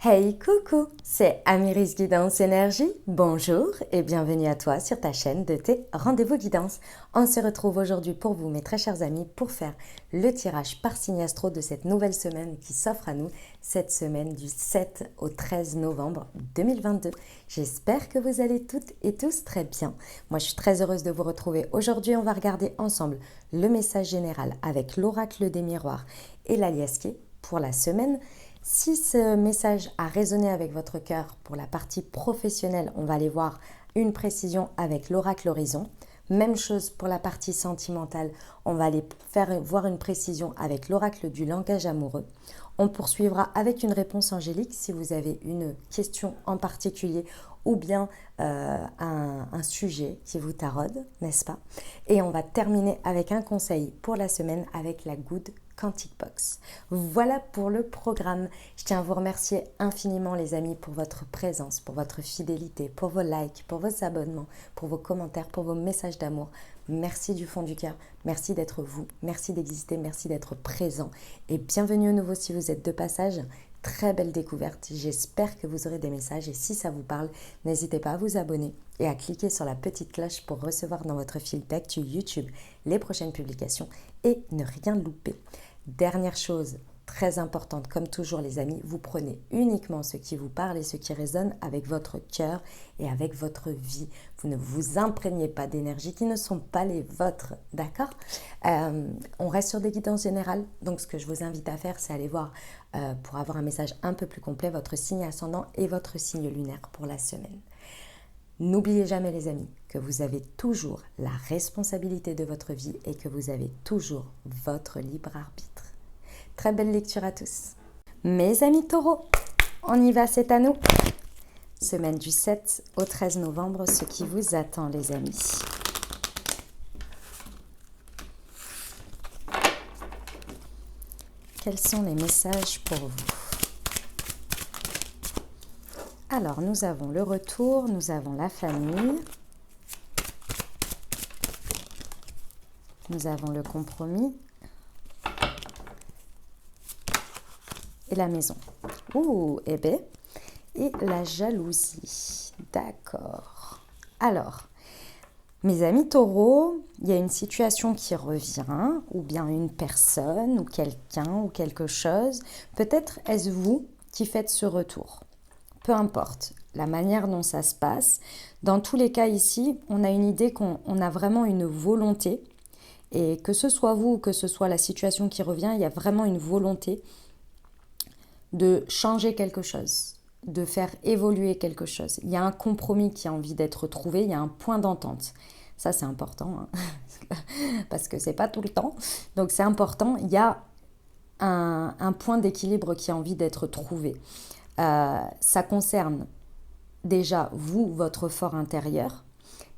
Hey, coucou, c'est Amiris Guidance Énergie. Bonjour et bienvenue à toi sur ta chaîne de tes rendez-vous guidance. On se retrouve aujourd'hui pour vous, mes très chers amis, pour faire le tirage par signe astro de cette nouvelle semaine qui s'offre à nous, cette semaine du 7 au 13 novembre 2022. J'espère que vous allez toutes et tous très bien. Moi, je suis très heureuse de vous retrouver. Aujourd'hui, on va regarder ensemble le message général avec l'oracle des miroirs et l'aliasqué pour la semaine. Si ce message a résonné avec votre cœur pour la partie professionnelle, on va aller voir une précision avec l'oracle horizon. Même chose pour la partie sentimentale, on va aller voir une précision avec l'oracle du langage amoureux. On poursuivra avec une réponse angélique si vous avez une question en particulier ou bien un sujet qui vous taraude, n'est-ce pas? Et on va terminer avec un conseil pour la semaine avec la Good Quantic Box. Voilà pour le programme. Je tiens à vous remercier infiniment les amis pour votre présence, pour votre fidélité, pour vos likes, pour vos abonnements, pour vos commentaires, pour vos messages d'amour. Merci du fond du cœur, merci d'être vous, merci d'exister, merci d'être présent et bienvenue au nouveau si vous êtes de passage. Très belle découverte, j'espère que vous aurez des messages et si ça vous parle, n'hésitez pas à vous abonner et à cliquer sur la petite cloche pour recevoir dans votre fil d'actu YouTube les prochaines publications et ne rien louper. Dernière chose très importante, comme toujours les amis, vous prenez uniquement ce qui vous parle et ce qui résonne avec votre cœur et avec votre vie. Vous ne vous imprégnez pas d'énergies qui ne sont pas les vôtres, d'accord? On reste sur des guidances générales, donc ce que je vous invite à faire, c'est aller voir, pour avoir un message un peu plus complet, votre signe ascendant et votre signe lunaire pour la semaine. N'oubliez jamais les amis que vous avez toujours la responsabilité de votre vie et que vous avez toujours votre libre arbitre. Très belle lecture à tous. Mes amis taureaux, on y va, c'est à nous. Semaine du 7 au 13 novembre, ce qui vous attend les amis. Quels sont les messages pour vous ? Alors, nous avons le retour, nous avons la famille, nous avons le compromis et la maison. Ouh, eh bien, et la jalousie. D'accord. Alors, mes amis taureaux, il y a une situation qui revient, ou bien une personne, ou quelqu'un, ou quelque chose. Peut-être est-ce vous qui faites ce retour. Peu importe la manière dont ça se passe. Dans tous les cas ici, on a une idée qu'on a vraiment une volonté. Et que ce soit vous ou que ce soit la situation qui revient, il y a vraiment une volonté de changer quelque chose, de faire évoluer quelque chose. Il y a un compromis qui a envie d'être trouvé, il y a un point d'entente. Ça, c'est important, hein, parce que c'est pas tout le temps. Donc, c'est important. Il y a un point d'équilibre qui a envie d'être trouvé. Ça concerne déjà vous, votre fort intérieur,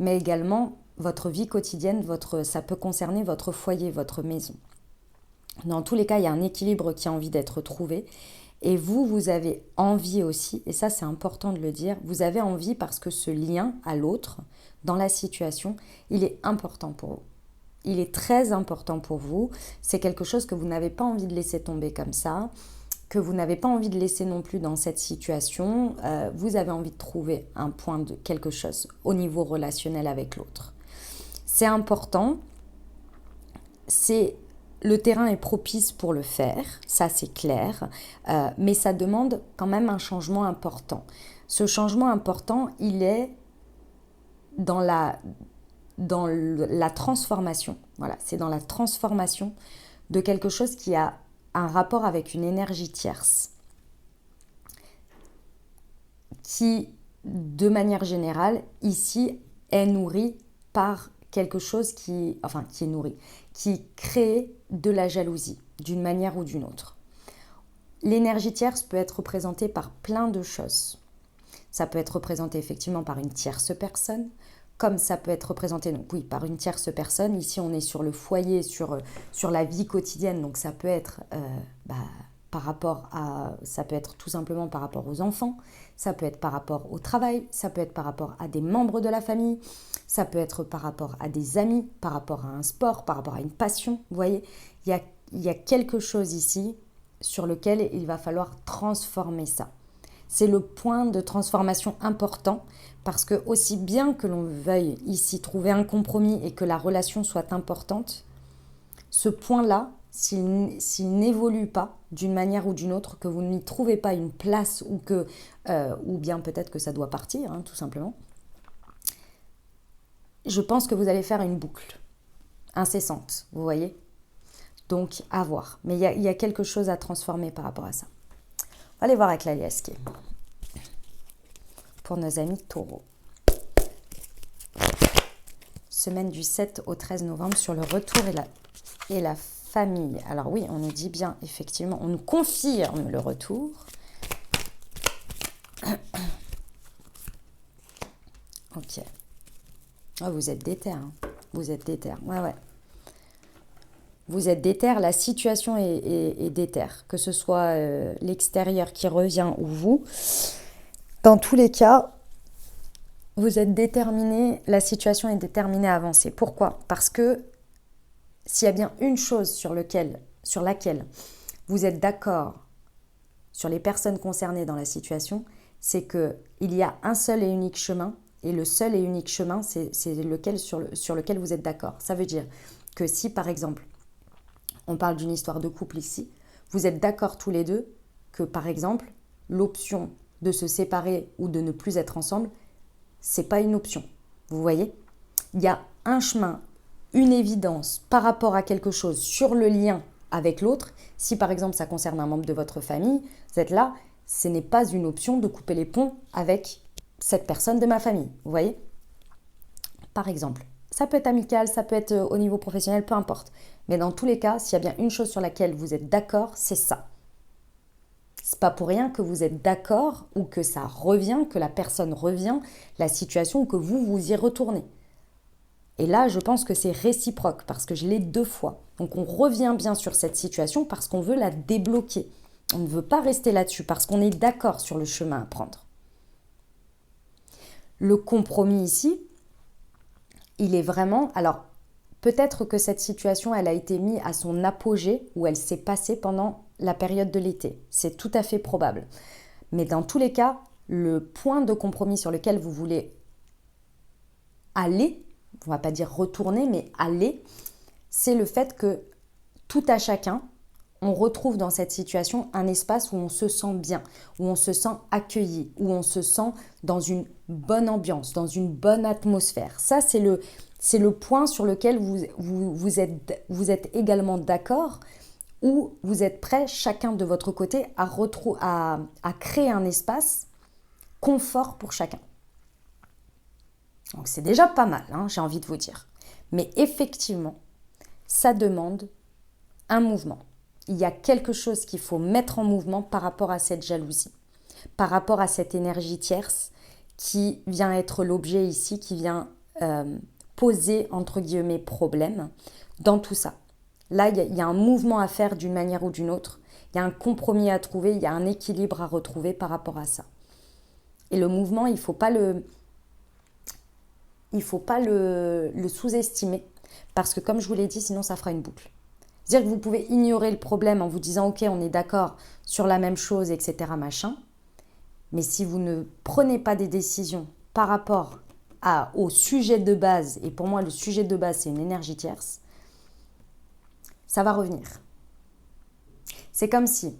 mais également votre vie quotidienne, ça peut concerner votre foyer, votre maison. Dans tous les cas, il y a un équilibre qui a envie d'être trouvé. Et vous avez envie aussi, et ça c'est important de le dire, vous avez envie parce que ce lien à l'autre, dans la situation, il est important pour vous. Il est très important pour vous. C'est quelque chose que vous n'avez pas envie de laisser tomber comme ça, que vous n'avez pas envie de laisser non plus dans cette situation. Vous avez envie de trouver un point de quelque chose au niveau relationnel avec l'autre. C'est important. Le terrain est propice pour le faire, ça c'est clair, mais ça demande quand même un changement important. Ce changement important, il est dans la transformation. Voilà, c'est dans la transformation de quelque chose qui a un rapport avec une énergie tierce qui, de manière générale, ici, est nourrie par quelque chose qui est nourri, qui crée de la jalousie, d'une manière ou d'une autre. L'énergie tierce peut être représentée par plein de choses. Ça peut être représenté effectivement par une tierce personne, comme ça peut être représenté, donc oui, par une tierce personne. Ici, on est sur le foyer, sur la vie quotidienne, donc ça peut être ça peut être tout simplement par rapport aux enfants, ça peut être par rapport au travail, ça peut être par rapport à des membres de la famille, ça peut être par rapport à des amis, par rapport à un sport, par rapport à une passion. Vous voyez, il y a quelque chose ici sur lequel il va falloir transformer ça. C'est le point de transformation important parce que aussi bien que l'on veuille ici trouver un compromis et que la relation soit importante, ce point-là, s'il n'évolue pas d'une manière ou d'une autre, que vous n'y trouvez pas une place ou bien peut-être que ça doit partir, hein, tout simplement, je pense que vous allez faire une boucle incessante, vous voyez. Donc, à voir. Mais il y a quelque chose à transformer par rapport à ça. On va aller voir avec l'alias qui est pour nos amis taureaux. Semaine du 7 au 13 novembre sur le retour et la famille. Alors oui, on nous dit bien, effectivement, on nous confirme le retour. Ok. Oh, vous êtes déter, hein. Vous êtes déter. Ouais. Vous êtes déter, la situation est déter. Que ce soit l'extérieur qui revient ou vous. Dans tous les cas, vous êtes déterminé, la situation est déterminée à avancer. Pourquoi? Parce que s'il y a bien une chose sur laquelle vous êtes d'accord sur les personnes concernées dans la situation, c'est qu'il y a un seul et unique chemin, et le seul et unique chemin, c'est lequel sur lequel vous êtes d'accord. Ça veut dire que si, par exemple, on parle d'une histoire de couple ici, vous êtes d'accord tous les deux que, par exemple, l'option de se séparer ou de ne plus être ensemble, c'est pas une option. Vous voyez? Il y a un chemin, une évidence par rapport à quelque chose sur le lien avec l'autre. Si par exemple ça concerne un membre de votre famille, vous êtes là, ce n'est pas une option de couper les ponts avec cette personne de ma famille. Vous voyez? Par exemple, ça peut être amical, ça peut être au niveau professionnel, peu importe. Mais dans tous les cas, s'il y a bien une chose sur laquelle vous êtes d'accord, c'est ça. C'est pas pour rien que vous êtes d'accord ou que ça revient, que la personne revient, la situation ou que vous y retournez. Et là, je pense que c'est réciproque parce que je l'ai 2 fois. Donc on revient bien sur cette situation parce qu'on veut la débloquer. On ne veut pas rester là-dessus parce qu'on est d'accord sur le chemin à prendre. Le compromis ici, il est vraiment... Alors, peut-être que cette situation, elle a été mise à son apogée ou elle s'est passée pendant la période de l'été. C'est tout à fait probable. Mais dans tous les cas, le point de compromis sur lequel vous voulez aller, on ne va pas dire retourner, mais aller, c'est le fait que tout à chacun, on retrouve dans cette situation un espace où on se sent bien, où on se sent accueilli, où on se sent dans une bonne ambiance, dans une bonne atmosphère. Ça, c'est le point sur lequel vous êtes également d'accord, où vous êtes prêts, chacun de votre côté, à créer un espace confort pour chacun. Donc c'est déjà pas mal, hein, j'ai envie de vous dire. Mais effectivement, ça demande un mouvement. Il y a quelque chose qu'il faut mettre en mouvement par rapport à cette jalousie, par rapport à cette énergie tierce qui vient être l'objet ici, qui vient poser, entre guillemets, problème dans tout ça. Là, il y a un mouvement à faire d'une manière ou d'une autre. Il y a un compromis à trouver, il y a un équilibre à retrouver par rapport à ça. Et le mouvement, il ne faut pas le sous-estimer parce que, comme je vous l'ai dit, sinon ça fera une boucle. C'est-à-dire que vous pouvez ignorer le problème en vous disant « Ok, on est d'accord sur la même chose, etc. » machin. Mais si vous ne prenez pas des décisions par rapport au sujet de base, et pour moi, le sujet de base, c'est une énergie tierce, ça va revenir. C'est comme si,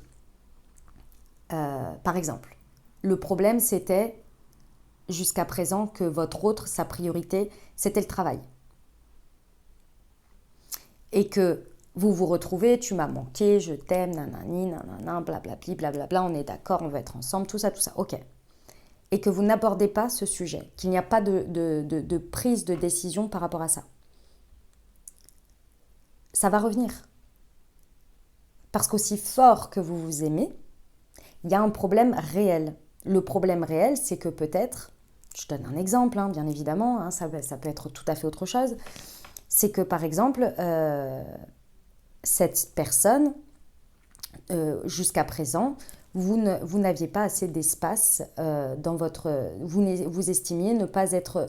par exemple, le problème, c'était jusqu'à présent que votre autre, sa priorité, c'était le travail. Et que vous vous retrouvez, tu m'as manqué, je t'aime, nanani, nanana, blablabli, blablabla, on est d'accord, on va être ensemble, tout ça, ok. Et que vous n'abordez pas ce sujet, qu'il n'y a pas de prise de décision par rapport à ça. Ça va revenir. Parce qu'aussi fort que vous vous aimez, il y a un problème réel. Le problème réel, c'est que peut-être, je donne un exemple, hein, bien évidemment, hein, ça peut être tout à fait autre chose, c'est que par exemple, cette personne, jusqu'à présent, vous n'aviez pas assez d'espace dans votre... Vous estimiez ne pas être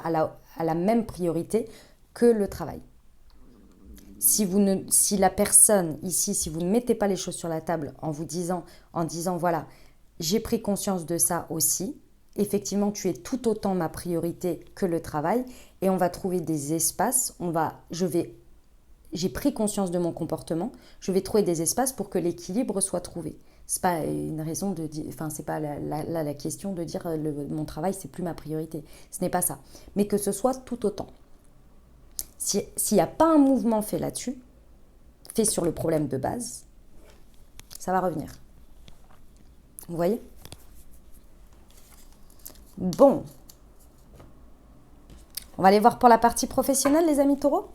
à la même priorité que le travail. Si la personne ici, si vous ne mettez pas les choses sur la table en disant voilà, j'ai pris conscience de ça aussi. Effectivement, tu es tout autant ma priorité que le travail et on va trouver des espaces. J'ai pris conscience de mon comportement. Je vais trouver des espaces pour que l'équilibre soit trouvé. C'est pas une raison de dire, enfin c'est pas la question de dire mon travail c'est plus ma priorité. Ce n'est pas ça. Mais que ce soit tout autant. S'il n'y a pas un mouvement fait là-dessus, fait sur le problème de base, ça va revenir. Vous voyez ? Bon. On va aller voir pour la partie professionnelle, les amis taureaux.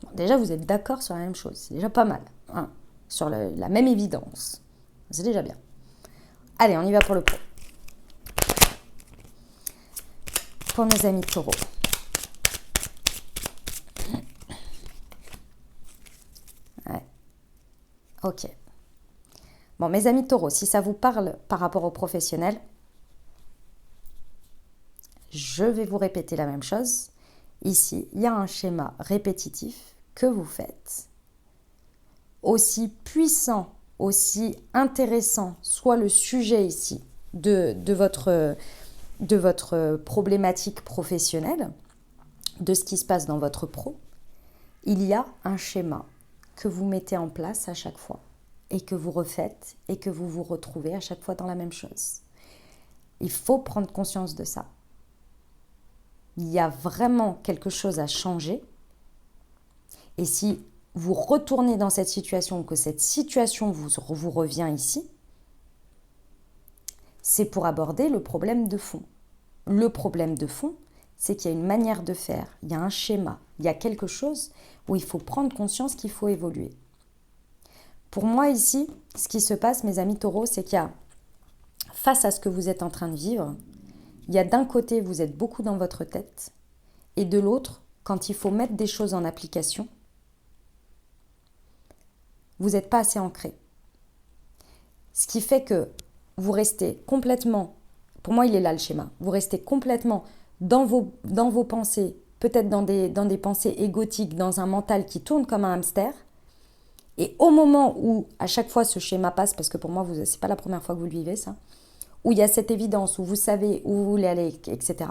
Bon, déjà, vous êtes d'accord sur la même chose. C'est déjà pas mal. Hein, sur la même évidence. C'est déjà bien. Allez, on y va pour le pro. Pour nos amis taureaux. Ouais. Ok. Bon, mes amis taureaux, si ça vous parle par rapport au professionnel, je vais vous répéter la même chose. Ici, il y a un schéma répétitif que vous faites. Aussi puissant, aussi intéressant soit le sujet ici de votre problématique professionnelle, de ce qui se passe dans votre pro, il y a un schéma que vous mettez en place à chaque fois et que vous refaites et que vous vous retrouvez à chaque fois dans la même chose. Il faut prendre conscience de ça. Il y a vraiment quelque chose à changer. Et si vous retournez dans cette situation, que cette situation vous revient ici, c'est pour aborder le problème de fond. Le problème de fond, c'est qu'il y a une manière de faire, il y a un schéma, il y a quelque chose où il faut prendre conscience qu'il faut évoluer. Pour moi ici, ce qui se passe, mes amis taureaux, c'est qu'il y a, face à ce que vous êtes en train de vivre, il y a d'un côté, vous êtes beaucoup dans votre tête, et de l'autre, quand il faut mettre des choses en application, vous n'êtes pas assez ancré. Ce qui fait que vous restez complètement, pour moi il est là le schéma, vous restez complètement dans vos pensées, peut-être dans des pensées égotiques, dans un mental qui tourne comme un hamster, et au moment où à chaque fois ce schéma passe, parce que pour moi ce n'est pas la première fois que vous le vivez ça, où il y a cette évidence, où vous savez où vous voulez aller, etc.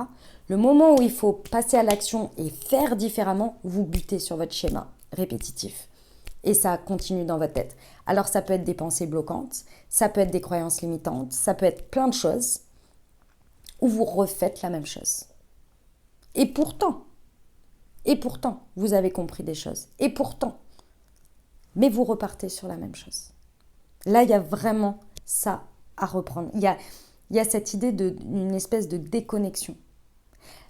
Le moment où il faut passer à l'action et faire différemment, vous butez sur votre schéma répétitif. Et ça continue dans votre tête. Alors ça peut être des pensées bloquantes, ça peut être des croyances limitantes, ça peut être plein de choses où vous refaites la même chose. Et pourtant, vous avez compris des choses. Et pourtant, mais vous repartez sur la même chose. Là, il y a vraiment ça à reprendre. Il y a cette idée d'une espèce de déconnexion.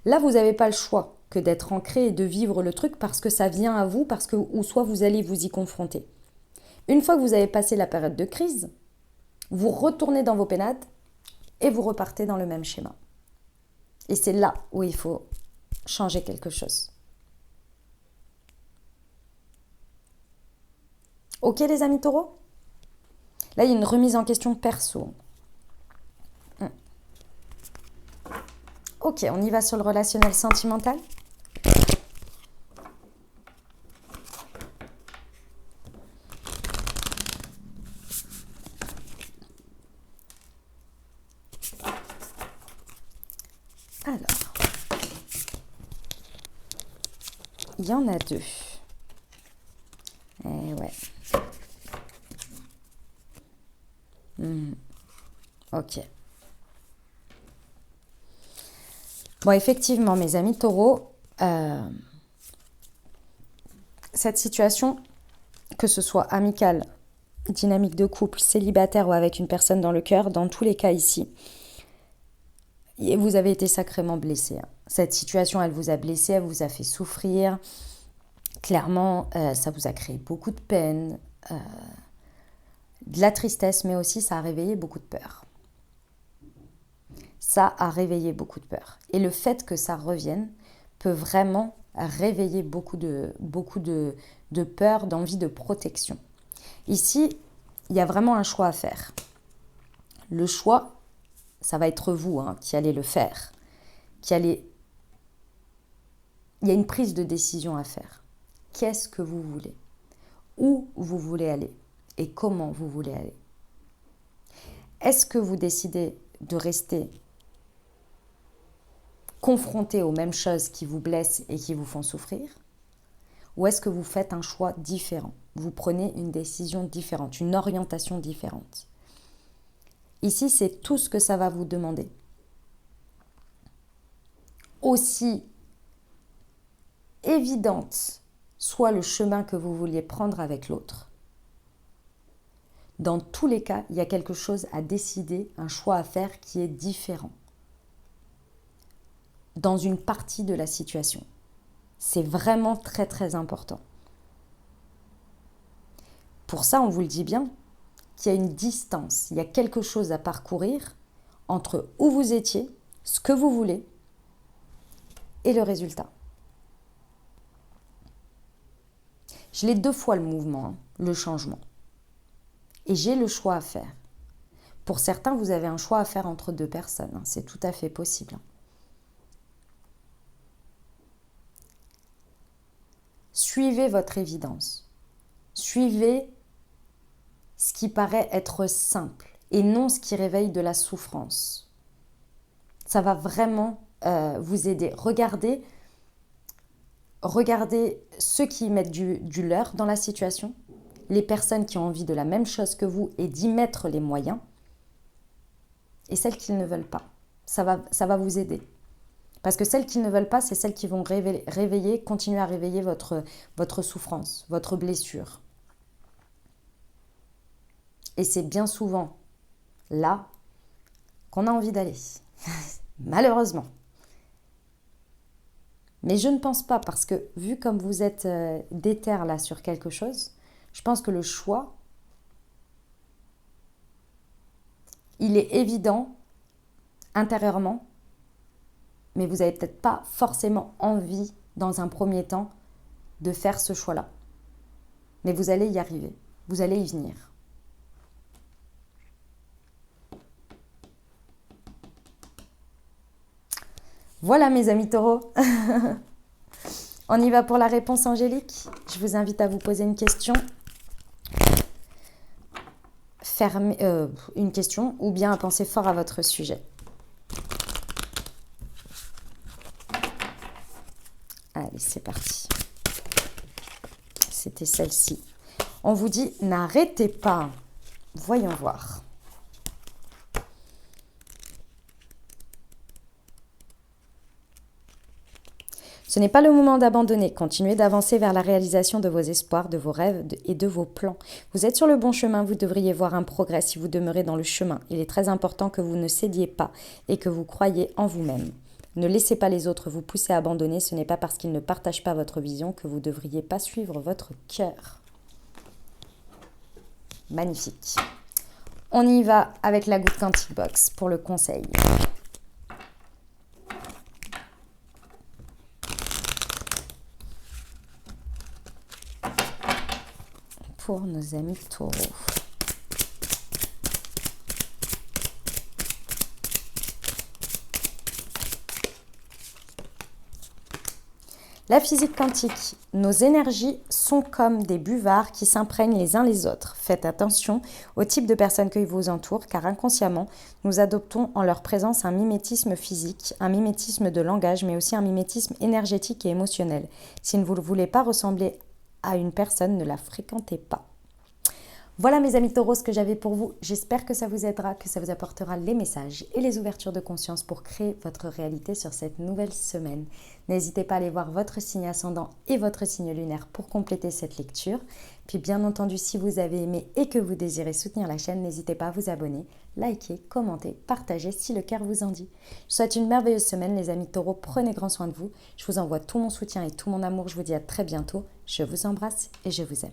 Là, vous n'avez pas le choix que d'être ancré et de vivre le truc parce que ça vient à vous, ou soit vous allez vous y confronter. Une fois que vous avez passé la période de crise, vous retournez dans vos pénades et vous repartez dans le même schéma. Et c'est là où il faut changer quelque chose. Ok les amis taureaux ? Là, il y a une remise en question perso. Ok, on y va sur le relationnel sentimental. Alors, il y en a deux. Eh ouais. Ok. Bon, effectivement, mes amis taureaux, cette situation, que ce soit amicale, dynamique de couple, célibataire ou avec une personne dans le cœur, dans tous les cas ici, vous avez été sacrément blessé. Cette situation, elle vous a blessé, elle vous a fait souffrir. Clairement, ça vous a créé beaucoup de peine, de la tristesse, mais aussi ça a réveillé beaucoup de peur. Ça a réveillé beaucoup de peur. Et le fait que ça revienne peut vraiment réveiller beaucoup de peur, d'envie de protection. Ici, il y a vraiment un choix à faire. Le choix, ça va être vous qui allez le faire. Il y a une prise de décision à faire. Qu'est-ce que vous voulez? Où vous voulez aller? Et comment vous voulez aller? Est-ce que vous décidez de rester confronté aux mêmes choses qui vous blessent et qui vous font souffrir? Ou est-ce que vous faites un choix différent? Vous prenez une décision différente, une orientation différente. Ici, c'est tout ce que ça va vous demander. Aussi évidente soit le chemin que vous vouliez prendre avec l'autre, dans tous les cas, il y a quelque chose à décider, un choix à faire qui est différent dans une partie de la situation. C'est vraiment très très important. Pour ça, on vous le dit bien, qu'il y a une distance, il y a quelque chose à parcourir entre où vous étiez, ce que vous voulez et le résultat. Je l'ai 2 fois le mouvement, le changement. Et j'ai le choix à faire. Pour certains, vous avez un choix à faire entre 2 personnes. C'est tout à fait possible. Suivez votre évidence. Suivez ce qui paraît être simple et non ce qui réveille de la souffrance. Ça va vraiment vous aider. Regardez ceux qui mettent du leur dans la situation, les personnes qui ont envie de la même chose que vous et d'y mettre les moyens, et celles qui ne veulent pas. Ça va vous aider. Parce que celles qui ne veulent pas, c'est celles qui vont continuer à réveiller votre souffrance, votre blessure. Et c'est bien souvent là qu'on a envie d'aller. Malheureusement. Mais je ne pense pas, parce que vu comme vous êtes déter là sur quelque chose, je pense que le choix, il est évident intérieurement, mais vous n'avez peut-être pas forcément envie, dans un premier temps, de faire ce choix-là. Mais vous allez y arriver, vous allez y venir. Voilà mes amis taureaux. On y va pour la réponse angélique. Je vous invite à vous poser une question. Une question ou bien à penser fort à votre sujet. Allez, c'est parti. C'était celle-ci. On vous dit, n'arrêtez pas. Voyons voir. Ce n'est pas le moment d'abandonner. Continuez d'avancer vers la réalisation de vos espoirs, de vos rêves et de vos plans. Vous êtes sur le bon chemin, vous devriez voir un progrès si vous demeurez dans le chemin. Il est très important que vous ne cédiez pas et que vous croyiez en vous-même. Ne laissez pas les autres vous pousser à abandonner. Ce n'est pas parce qu'ils ne partagent pas votre vision que vous ne devriez pas suivre votre cœur. Magnifique. On y va avec la goutte Quantic Box pour le conseil. Pour nos amis taureaux. La physique quantique, nos énergies sont comme des buvards qui s'imprègnent les uns les autres. Faites attention au type de personnes qui vous entourent, car inconsciemment, nous adoptons en leur présence un mimétisme physique, un mimétisme de langage, mais aussi un mimétisme énergétique et émotionnel. Si vous ne voulez pas ressembler à une personne, ne la fréquentez pas. Voilà mes amis taureaux ce que j'avais pour vous. J'espère que ça vous aidera, que ça vous apportera les messages et les ouvertures de conscience pour créer votre réalité sur cette nouvelle semaine. N'hésitez pas à aller voir votre signe ascendant et votre signe lunaire pour compléter cette lecture. Puis bien entendu, si vous avez aimé et que vous désirez soutenir la chaîne, n'hésitez pas à vous abonner, liker, commenter, partager si le cœur vous en dit. Je vous souhaite une merveilleuse semaine les amis taureaux. Prenez grand soin de vous. Je vous envoie tout mon soutien et tout mon amour. Je vous dis à très bientôt. Je vous embrasse et je vous aime.